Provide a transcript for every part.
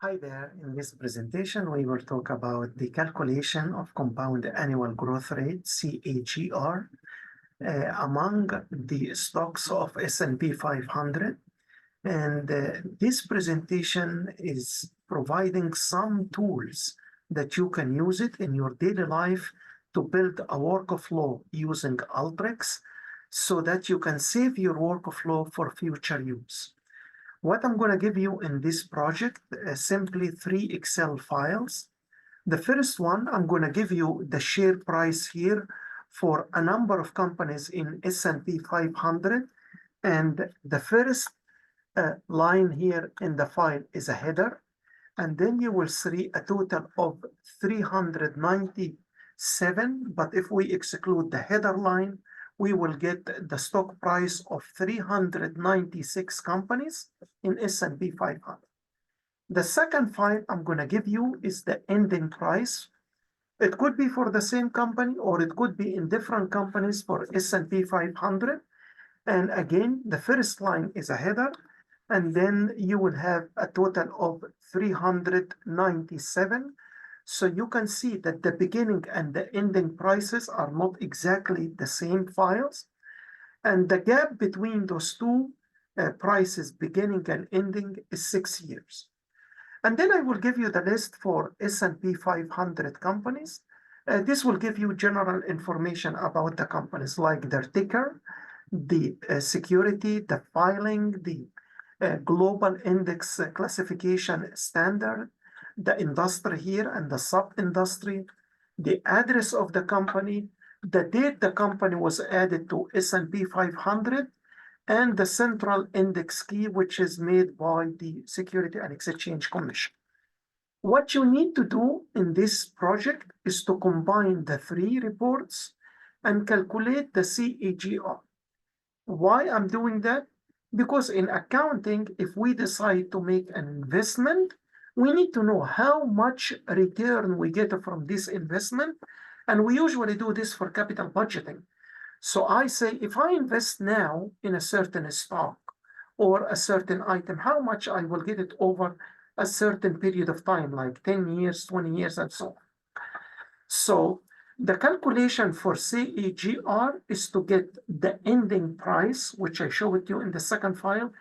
Hi there. In this presentation, we will talk about the calculation of compound annual growth rate, CAGR, among the stocks of S&P 500. And this presentation is providing some tools that you can use it in your daily life to build a workflow using Alteryx so that you can save your workflow for future use. What I'm going to give you in this project simply 3 Excel files. The first one, I'm going to give you the share price here for a number of companies in S&P 500. And the first line here in the file is a header. And then you will see a total of 397. But if we exclude the header line, we will get the stock price of 396 companies in S&P 500. The second file I'm going to give you is the ending price. It could be for the same company or it could be in different companies for S&P 500. And again, the first line is a header, and then you will have a total of 397. So you can see that the beginning and the ending prices are not exactly the same files. And the gap between those two prices, beginning and ending, is 6 years. And then I will give you the list for S&P 500 companies. This will give you general information about the companies, like their ticker, the security, the filing, the global index classification standard, the industry here and the sub-industry, the address of the company, the date the company was added to S&P 500, and the central index key, which is made by the Security and Exchange Commission. What you need to do in this project is to combine the 3 reports and calculate the CAGR. Why I'm doing that? Because in accounting, if we decide to make an investment, we need to know how much return we get from this investment. And we usually do this for capital budgeting. So I say, if I invest now in a certain stock or a certain item, how much I will get it over a certain period of time, like 10 years, 20 years, and so on. So the calculation for CAGR is to get the ending price, which I showed you in the second file,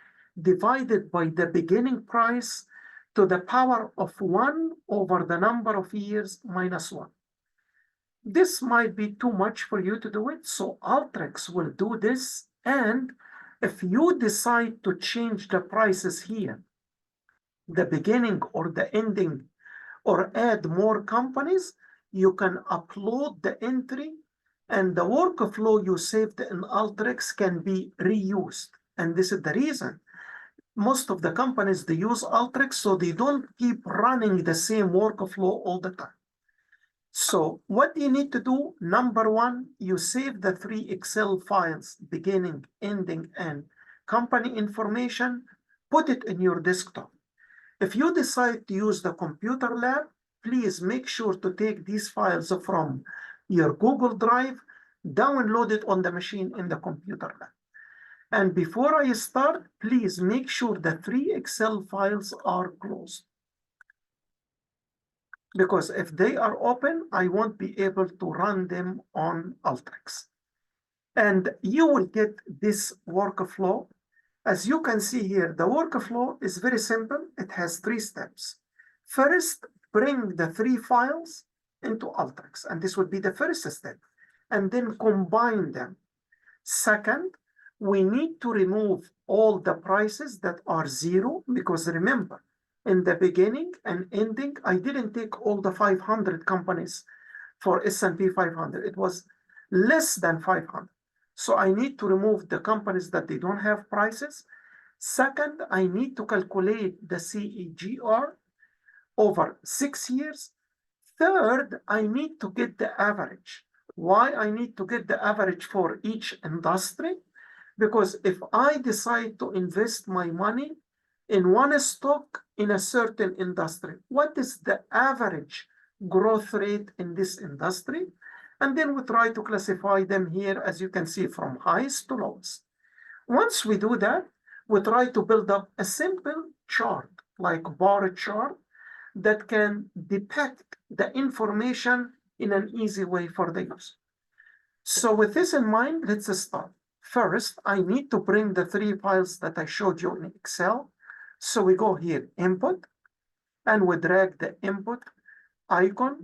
divided by the beginning price to the power of 1 over the number of years minus 1. This might be too much for you to do it, so Alteryx will do this. And if you decide to change the prices here, the beginning or the ending, or add more companies, you can upload the entry and the workflow you saved in Alteryx can be reused. And this is the reason. Most of the companies, they use Alteryx, so they don't keep running the same workflow all the time. So what you need to do, number 1, you save the 3 Excel files, beginning, ending, and company information, put it in your desktop. If you decide to use the computer lab, please make sure to take these files from your Google Drive, download it on the machine in the computer lab. And before I start, please make sure the 3 Excel files are closed. Because if they are open, I won't be able to run them on Alteryx. And you will get this workflow. As you can see here, the workflow is very simple. It has 3 steps. First, bring the 3 files into Alteryx, and this would be the first step, and then combine them. Second, we need to remove all the prices that are 0, because remember, in the beginning and ending, I didn't take all the 500 companies for S&P 500. It was less than 500. So I need to remove the companies that they don't have prices. Second, I need to calculate the CAGR over 6 years. Third, I need to get the average. Why I need to get the average for each industry? Because if I decide to invest my money in one stock in a certain industry, what is the average growth rate in this industry? And then we try to classify them here, as you can see, from highest to lowest. Once we do that, we try to build up a simple chart, like bar chart, that can depict the information in an easy way for the user. So with this in mind, let's start. First, I need to bring the 3 files that I showed you in Excel. So we go here, input, and we drag the input icon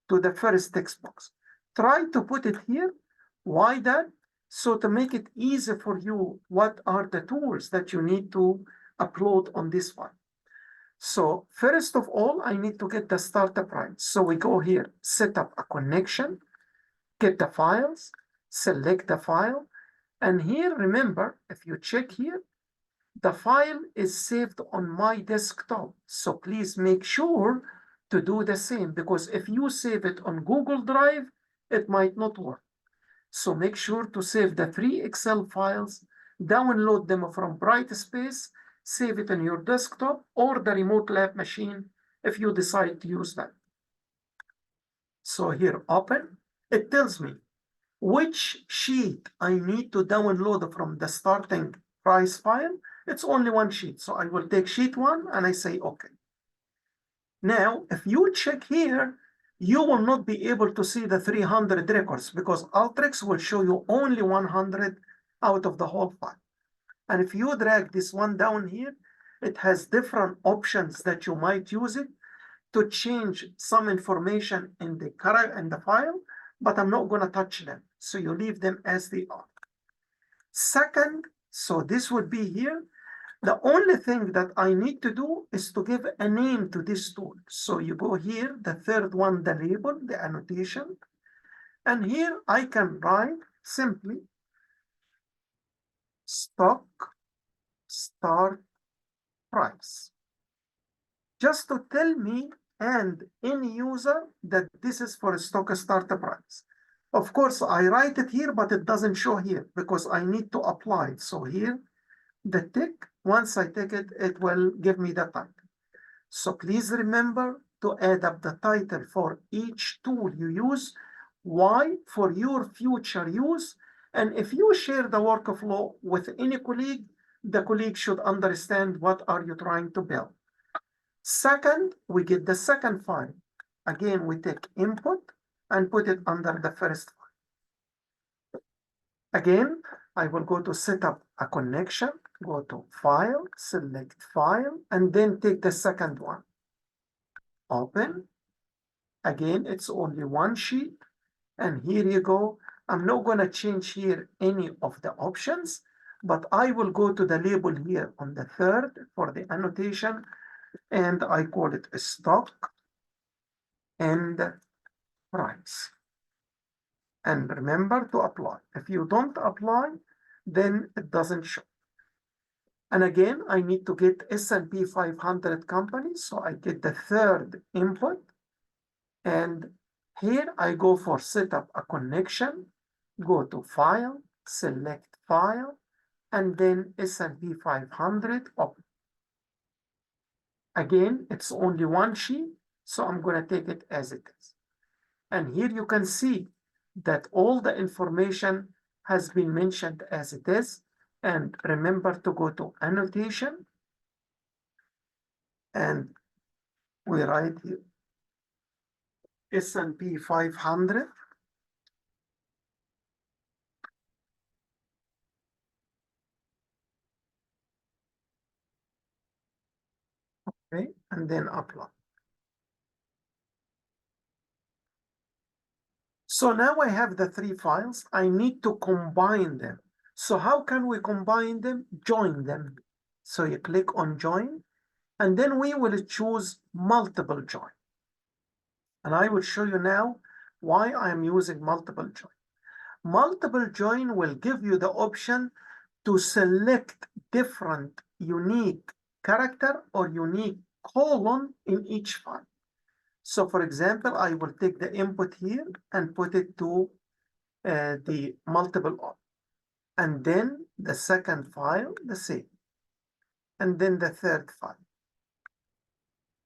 to the first text box. Try to put it here. Why that? So to make it easy for you, what are the tools that you need to upload on this file? So first of all, I need to get the startup right. So we go here, set up a connection, get the files, select the file. And here, remember, if you check here, the file is saved on my desktop. So please make sure to do the same, because if you save it on Google Drive, it might not work. So make sure to save the 3 Excel files, download them from Brightspace, save it on your desktop or the remote lab machine if you decide to use that. So here, open, it tells me which sheet I need to download from the starting price file. It's only one sheet, so I will take sheet 1 and I say okay. Now, if you check here, you will not be able to see the 300 records because Alteryx will show you only 100 out of the whole file. And if you drag this one down here, it has different options that you might use it to change some information in the file, but I'm not going to touch them. So you leave them as they are. Second, so this would be here. The only thing that I need to do is to give a name to this tool. So you go here, the third one, the label, the annotation. And here I can write simply stock start price. Just to tell me and any user that this is for a stock start price. Of course, I write it here, but it doesn't show here because I need to apply it. So here, the tick, once I tick it, it will give me the title. So please remember to add up the title for each tool you use. Why? For your future use. And if you share the workflow with any colleague, the colleague should understand what are you trying to build. Second, we get the second file. Again, we take input and put it under the first file. Again, I will go to set up a connection, go to File, select File, and then take the second one. Open. Again, it's only one sheet. And here you go. I'm not going to change here any of the options, but I will go to the label here on the third for the annotation, and I call it a stock and price. And remember to apply. If you don't apply, then it doesn't show. And again, I need to get S&P 500 companies. So I get the third input. And here I go for set up a connection, go to File, select File, and then S&P 500 open. Again, it's only one sheet, so I'm going to take it as it is. And here you can see that all the information has been mentioned as it is. And remember to go to annotation. And we write here S&P 500. Okay, and then apply. So now I have the 3 files. I need to combine them. So how can we combine them? Join them. So you click on join, and then we will choose multiple join. And I will show you now why I am using multiple join. Multiple join will give you the option to select different unique character or unique column in each file. So for example, I will take the input here and put it to the multiple op. And then the second file, the same. And then the third file.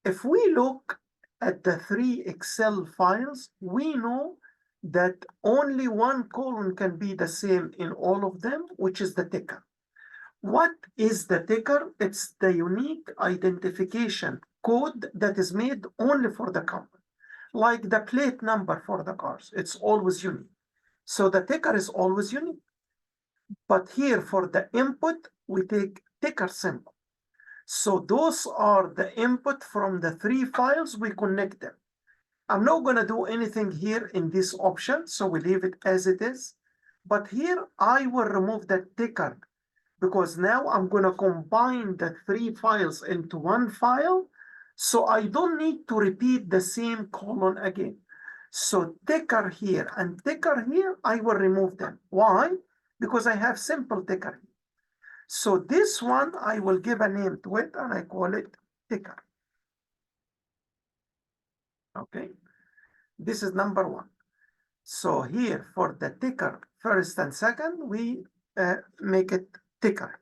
If we look at the 3 Excel files, we know that only one column can be the same in all of them, which is the ticker. What is the ticker? It's the unique identification code that is made only for the company. Like the plate number for the cars, it's always unique. So the ticker is always unique. But here for the input, we take ticker symbol. So those are the input from the three files, we connect them. I'm not going to do anything here in this option, so we leave it as it is. But here I will remove the ticker because now I'm going to combine the three files into one file. So I don't need to repeat the same column again. So ticker here and ticker here, I will remove them. Why? Because I have simple ticker. So this one, I will give a name to it and I call it ticker. Okay, this is number one. So here for the ticker, first and second, we make it ticker.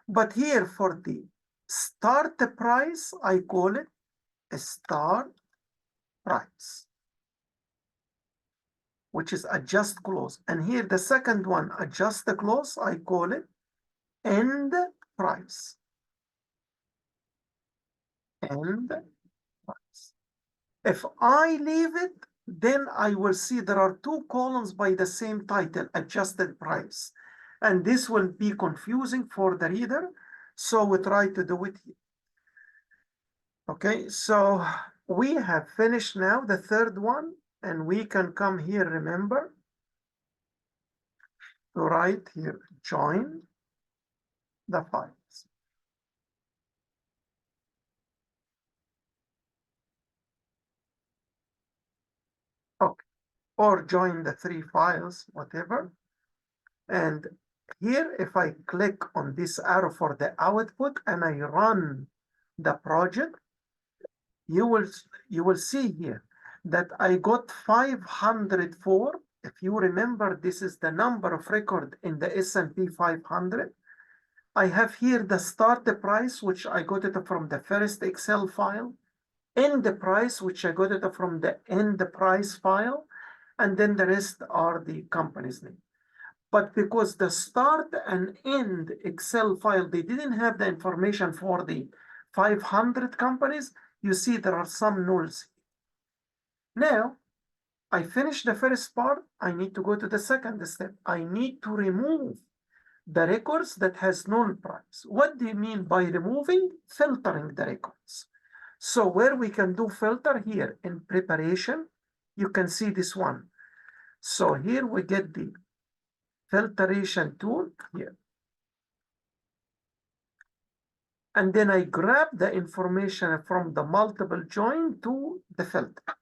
But here for the start price, I call it a start price, which is adjust close. And here the second one, adjust the close, I call it end price. End price. If I leave it, then I will see there are two columns by the same title, adjusted price. And this will be confusing for the reader. So we try to do it here. Okay, so we have finished now the third one, and we can come here, remember, to write here, join the files. Okay, or join the three files, whatever. And here, if I click on this arrow for the output and I run the project, you will see here that I got 504. If you remember, this is the number of record in the S&P 500. I have here the start price, which I got it from the first Excel file, end the price, which I got it from the end price file, and then the rest are the company's name. But because the start and end Excel file, they didn't have the information for the 500 companies, you see there are some nulls. Now, I finished the first part, I need to go to the second step. I need to remove the records that has null price. What do you mean by removing? Filtering the records. So where we can do filter here in preparation, you can see this one. So here we get the filtration tool here. And then I grab the information from the multiple join to the filter.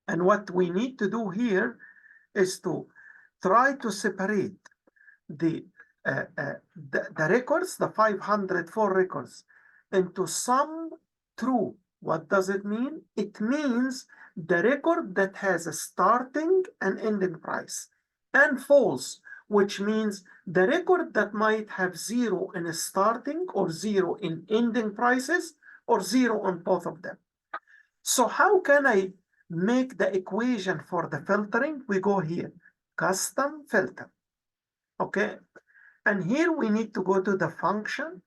And what we need to do here is to try to separate the records, the 504 records, into some true. What does it mean? It means the record that has a starting and ending price, and false, which means the record that might have 0 in a starting or 0 in ending prices or 0 on both of them. So how can I make the equation for the filtering? We go here, custom filter. Okay, and here we need to go to the function,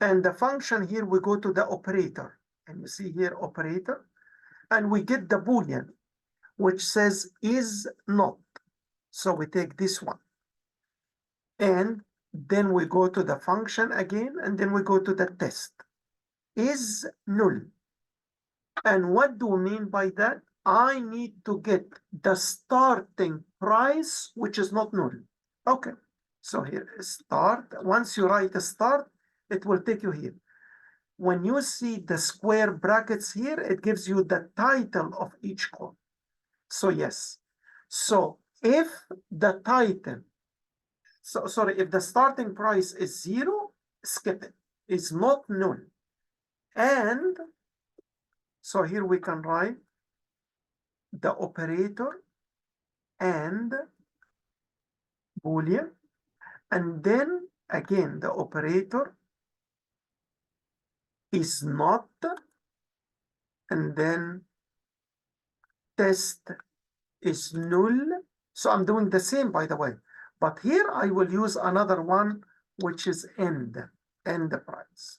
and the function here we go to the operator, and you see here operator, and we get the Boolean, which says is not. So we take this one, and then we go to the function again, and then we go to the test, is null. And what do we mean by that? I need to get the starting price, which is not null. Okay, so here start. Once you write a start, it will take you here. When you see the square brackets here, it gives you the title of each column. So yes, so if the title, if the starting price is 0, skip it. It's not null. And so here we can write the operator and Boolean, and then again the operator is not, and then test is null. So I'm doing the same, by the way, but here I will use another one, which is end price.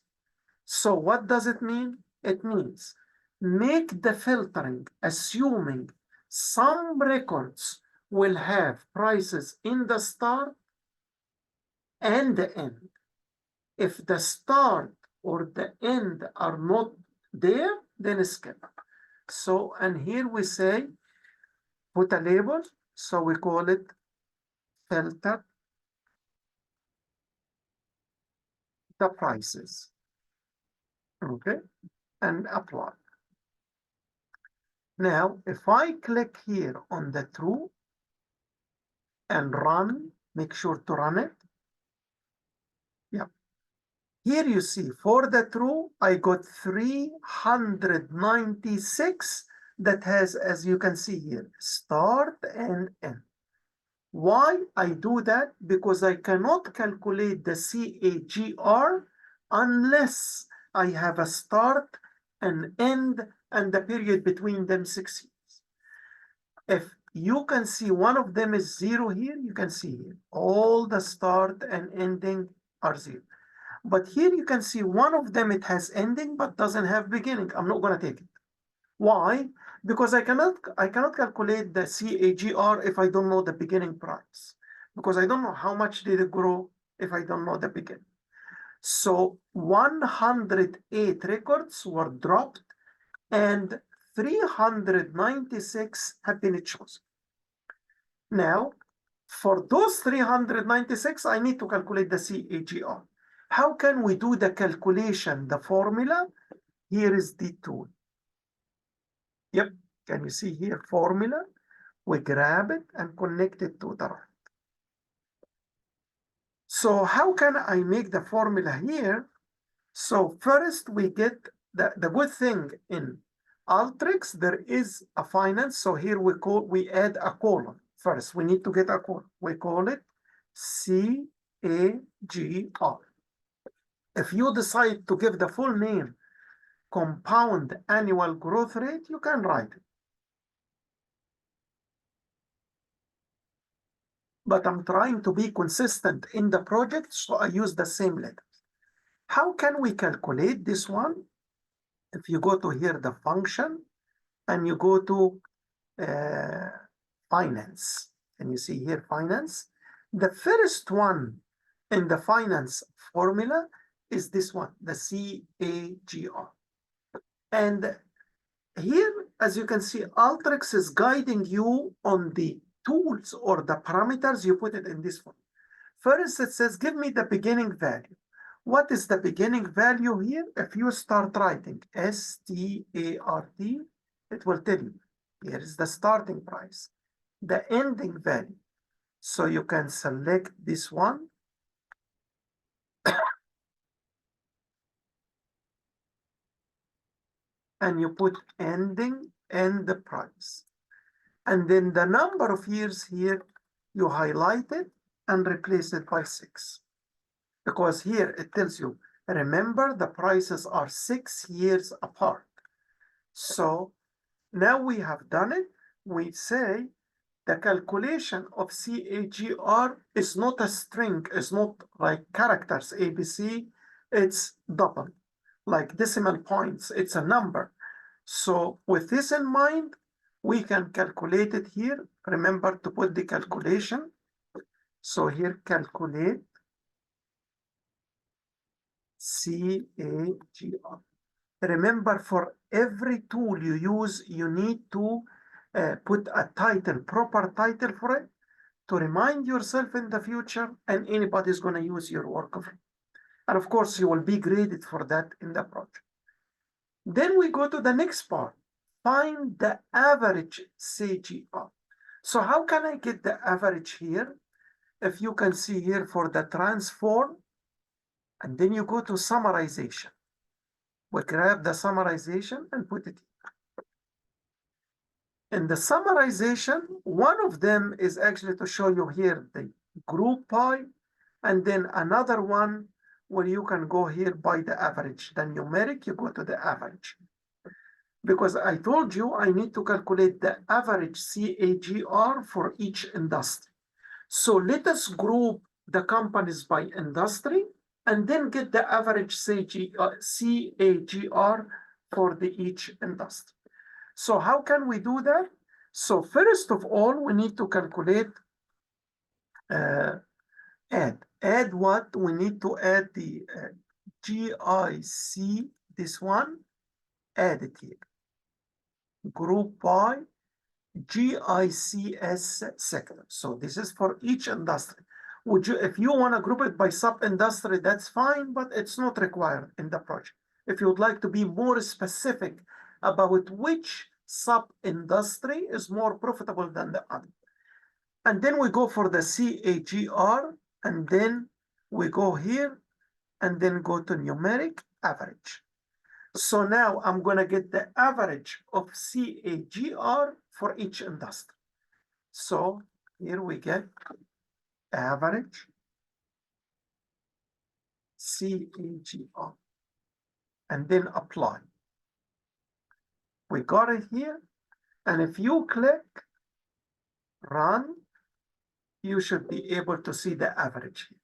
So what does it mean? It means make the filtering assuming some records will have prices in the start and the end. If the start or the end are not there, then skip. So, and here we say, put a label, so we call it filter the prices, okay, and apply. Now, if I click here on the true and run, make sure to run it. Yeah. Here you see for the true, I got 396 that has, as you can see here, start and end. Why I do that? Because I cannot calculate the CAGR unless I have a start, an end, and the period between them 6 years. If you can see one of them is 0 here, you can see here, all the start and ending are 0. But here you can see one of them, it has ending, but doesn't have beginning. I'm not gonna take it. Why? Because I cannot calculate the CAGR if I don't know the beginning price. Because I don't know how much did it grow if I don't know the beginning. So 108 records were dropped and 396 have been chosen. Now, for those 396, I need to calculate the CAGR. How can we do the calculation, the formula? Here is the tool. Yep, can you see here, formula? We grab it and connect it to the right. So how can I make the formula here? So first we get the good thing in Alteryx, there is a finance. So here we add a column. First, we need to get a column. We call it CAGR. If you decide to give the full name compound annual growth rate, you can write it. But I'm trying to be consistent in the project, so I use the same letters. How can we calculate this one? If you go to here, the function, and you go to finance, and you see here finance, the first one in the finance formula is this one, the CAGR. And here, as you can see, Alteryx is guiding you on the tools or the parameters. You put it in this one. First, it says, give me the beginning value. What is the beginning value here? If you start writing START, it will tell you, here is the starting price, the ending value. So you can select this one. And you put ending and the price. And then the number of years here, you highlight it and replace it by 6. Because here it tells you, remember the prices are 6 years apart. So now we have done it. We say the calculation of CAGR is not a string, it's not like characters, ABC, it's double, like decimal points, it's a number. So with this in mind, we can calculate it here. Remember to put the calculation. So here, calculate CAGR. Remember, for every tool you use, you need to put a title, proper title for it, to remind yourself in the future, and anybody's going to use your work of it. And of course, you will be graded for that in the project. Then we go to the next part, find the average CAGR. So how can I get the average here? If you can see here for the transform, and then you go to summarization. We grab the summarization and put it here. In the summarization, one of them is actually to show you here the group by, and then another one where you can go here by the average. The numeric, you go to the average. Because I told you I need to calculate the average CAGR for each industry. So let us group the companies by industry. and then get the average CAGR for each industry. So how can we do that? So first of all, we need to calculate add what? We need to add the GIC, this one, add it here. Group by GICS sector. So this is for each industry. If you want to group it by sub-industry, that's fine, but it's not required in the project. If you would like to be more specific about which sub-industry is more profitable than the other. And then we go for the CAGR, and then we go here, and then go to numeric average. So now I'm going to get the average of CAGR for each industry. So here we get average CAGR, and then apply. We got it here, and if you click run, you should be able to see the average here.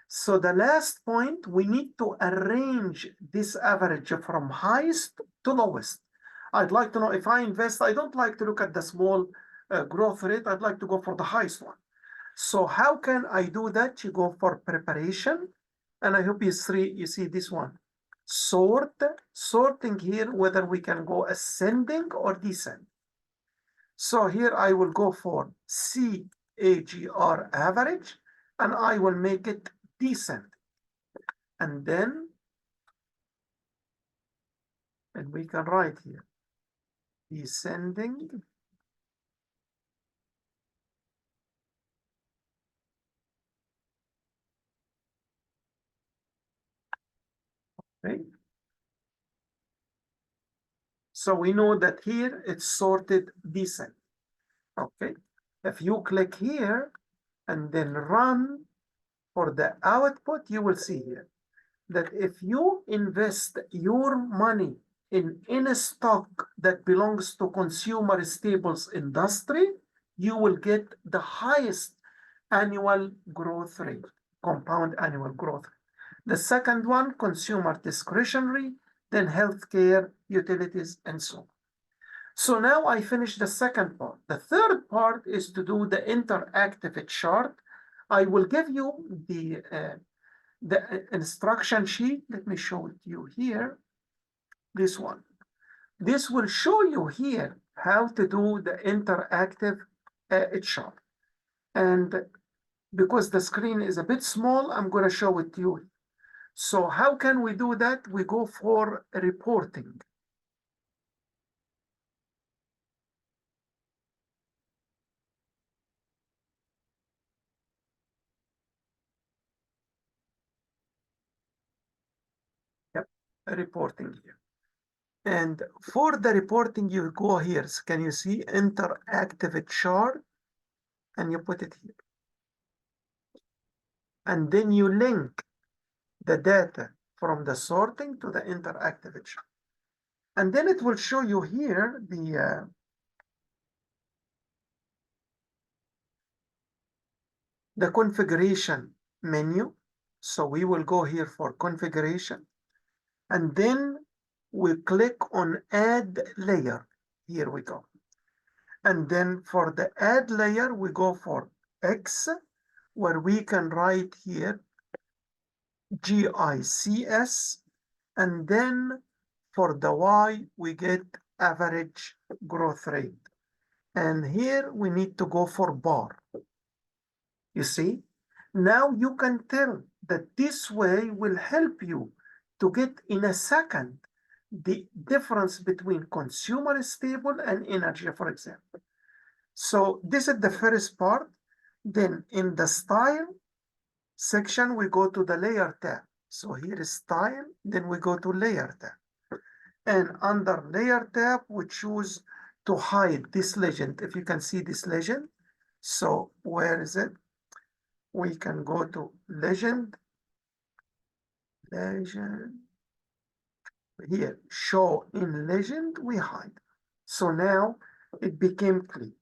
So the last point, we need to arrange this average from highest to lowest. I'd like to know if I invest, I don't like to look at the small growth rate. I'd like to go for the highest one. So how can I do that? You go for preparation, and I hope you see this one. Sorting here, whether we can go ascending or descending. So here I will go for CAGR average, and I will make it descending. And we can write here, descending. Okay. So we know that here it's sorted descent. Okay. If you click here and then run for the output, you will see here that if you invest your money in a stock that belongs to consumer staples industry, you will get the highest annual growth rate, compound annual growth rate. The second one, consumer discretionary, then healthcare, utilities, and so on. So now I finished the second part. The third part is to do the interactive chart. I will give you the instruction sheet. Let me show it to you here. This one. This will show you here how to do the interactive chart. And because the screen is a bit small, I'm going to show it to you. So how can we do that? We go for reporting. Yep, reporting here. And for the reporting, you go here. So can you see interactive chart? And you put it here. And then you link the data from the sorting to the interactive chart. And then it will show you here the configuration menu. So we will go here for configuration. And then we click on add layer. Here we go. And then for the add layer, we go for X, where we can write here GICS. And then for the Y, we get average growth rate. And here we need to go for bar. You see? Now you can tell that this way will help you to get in a second the difference between consumer staple and energy, for example. So this is the first part. Then in the style section, we go to the layer tab. So here is style, then we go to layer tab. And under layer tab, we choose to hide this legend. If you can see this legend. So where is it? We can go to legend. Here, show in legend, we hide. So now it became clear.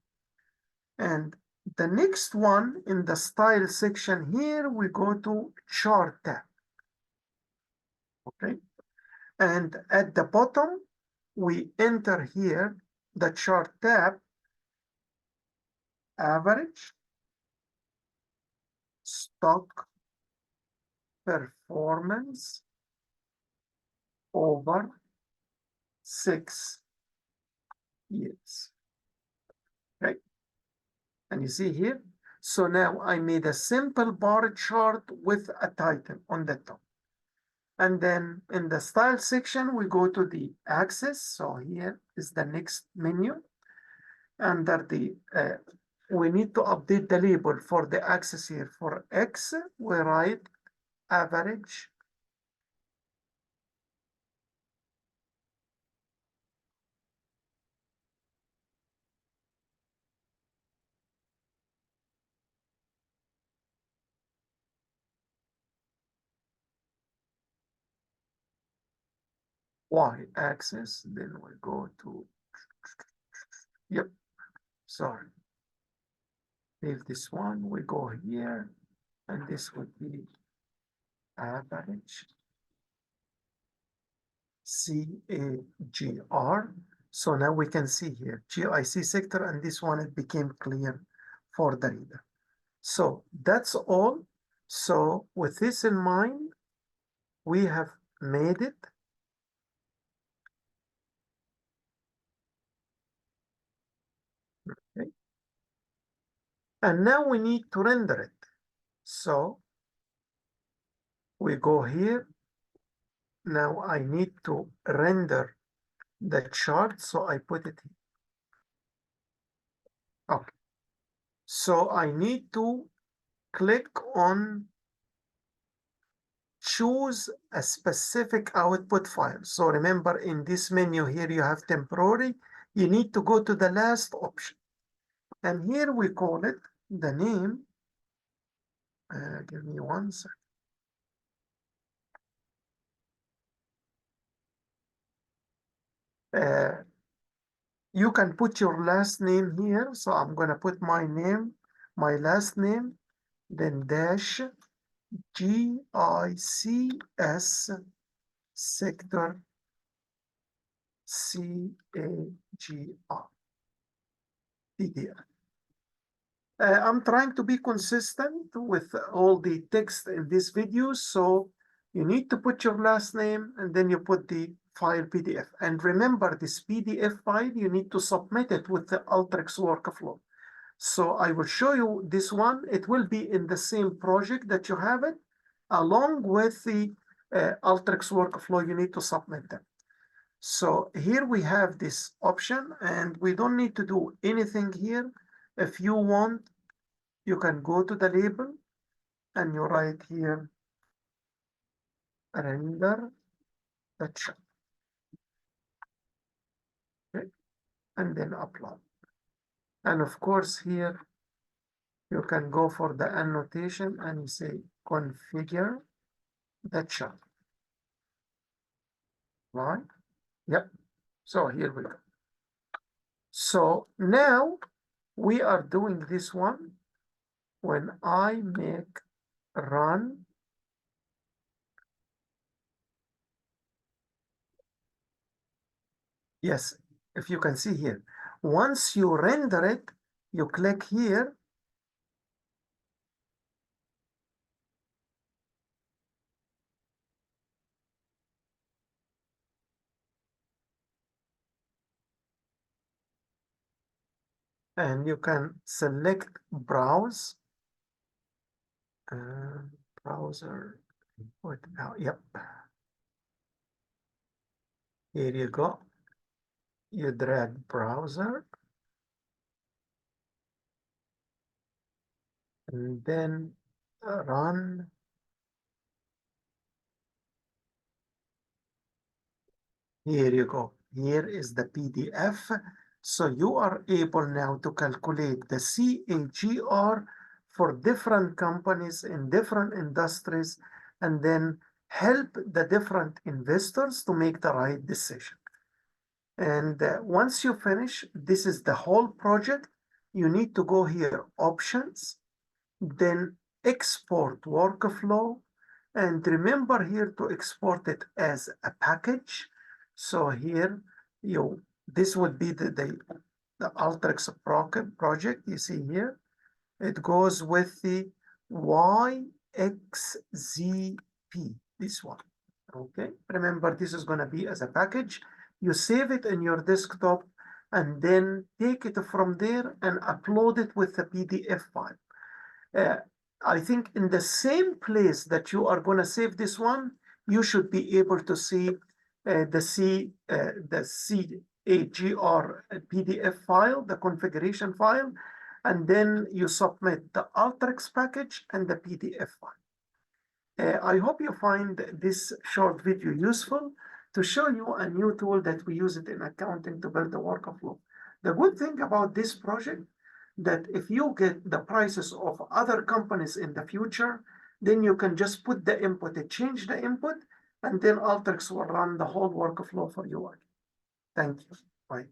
And the next one in the style section here, we go to chart tab. okay? And at the bottom, we enter here the chart tab, average stock performance over 6 years, right? And you see here, so now I made a simple bar chart with a title on the top. And then in the style section, we go to the axis. So here is the next menu. Under the, we need to update the label for the axis here. For X, we write average Y axis. Then we go to, yep, sorry. Leave this one, we go here, and this would be average CAGR. So now we can see here, GIC sector, and this one, it became clear for the reader. So that's all. So with this in mind, we have made it. Okay. And now we need to render it. So we go here. Now I need to render the chart, so I put it here. Okay. So I need to click on choose a specific output file. So remember, in this menu here, you have temporary. You need to go to the last option. And here we call it the name. Give me 1 second. You can put your last name here. So I'm going to put my name, my last name, then dash GICS sector CAGR PDF. I'm trying to be consistent with all the text in this video. So you need to put your last name and then you put the file PDF. And remember, this PDF file, you need to submit it with the Alteryx workflow. So I will show you this one. It will be in the same project that you have it, along with the Alteryx workflow, you need to submit them. So here we have this option and we don't need to do anything here. If you want, you can go to the label and you write here, render the chart. Okay? And then apply. And of course here, you can go for the annotation and you say configure the chart. Right? Yep. So here we go. So now we are doing this one. When I make run, yes, if you can see here, once you render it, you click here. And you can select browse. Browser. What now? Yep. Here you go. You drag browser. And then run. Here you go. Here is the PDF. So you are able now to calculate the CAGR for different companies in different industries and then help the different investors to make the right decision. And once you finish, this is the whole project. You need to go here, options, then export workflow, And remember here to export it as a package. So here, this would be the Alteryx project you see here. It goes with the YXZP, this one. Okay, remember this is going to be as a package. You save it in your desktop and then take it from there and upload it with the PDF file. I think in the same place that you are going to save this one, you should be able to see the CAGR PDF file, the configuration file, and then you submit the Alteryx package and the PDF file. I hope you find this short video useful to show you a new tool that we use it in accounting to build a workflow. The good thing about this project that if you get the prices of other companies in the future, then you can just put the input, change the input, and then Alteryx will run the whole workflow for you. Thank you. Bye.